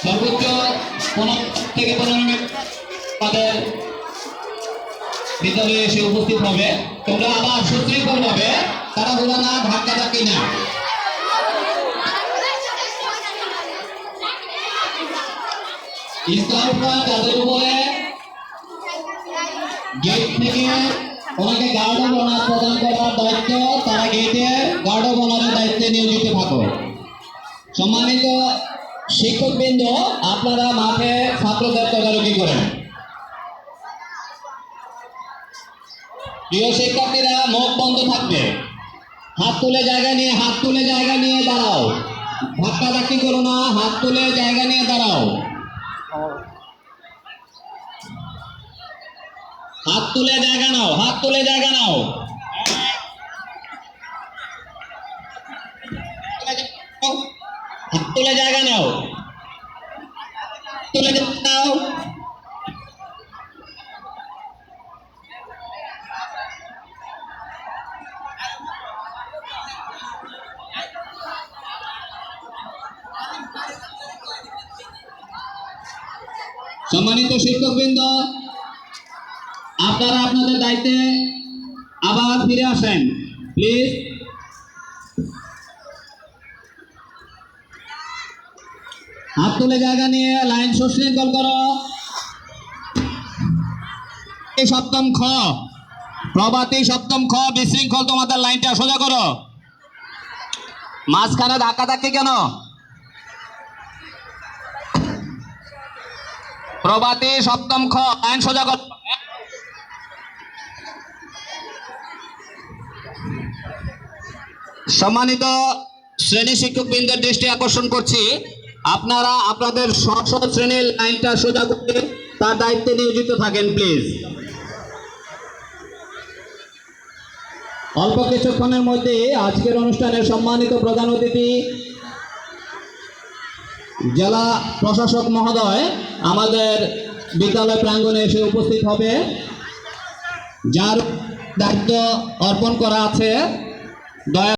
সর্বোচ্চ 15 মিনিট তাদের বিদ্যালয়ে এসে উপস্থিত হবে। তোমরা আবার সুশৃঙ্খল ভাবে তাড়াহুড়া না, ধাক্কাধাক্কি না। স্কাউটরা তাদের উপরে গেট থেকে ওনাকে গার্ড অফ অনার প্রদান করার দায়িত্ব, তারা গেটে গার্ড অফ অনারের দায়িত্বে নিয়োজিত থাকো। সম্মানিত শিক্ষকবৃন্দ, আপনারা মাঠে ছাত্রদের তদারকি করেন। প্রিয় শিক্ষার্থীরা, মুখ বন্ধ থাকবে। হাত তুলে জায়গা নিয়ে দাঁড়াও। ধাক্কাধাক্কি করো না, হাত তুলে জায়গা নিয়ে দাঁড়াও। হাত তুলে জায়গা নাও। হাত তুলে জায়গা নাও। সম্মানিত শিক্ষকবৃন্দ, আপনারা আপনাদের দায়িত্বে আবার ফিরে আসেন প্লিজ। হাত তুলে জায়গা নিয়ে লাইন সুশৃঙ্খল করো। সপ্তম খ, প্রভাতী সপ্তম খ, বিশৃঙ্খল তোমাদের লাইনটা সোজা করো। মাঝখানে ধাক্কাধাক্কি কেন? প্রভাতী সপ্তম খ, লাইন সোজা করো। সম্মানিত শ্রেণী শিক্ষকবৃন্দের দৃষ্টি আকর্ষণ করছি, আপনারা আপনাদের স্ব শ্রেণীর লাইনটা সোজা করে তার দায়িত্বে নিয়োজিত থাকেন প্লিজ। অল্প কিছুক্ষণের মধ্যে আজকের অনুষ্ঠানের সম্মানিত প্রধান অতিথি জেলা প্রশাসক মহোদয় আমাদের বিদ্যালয় প্রাঙ্গণে এসে উপস্থিত হবে, যার দায়িত্ব অর্পণ করা আছে। দয়া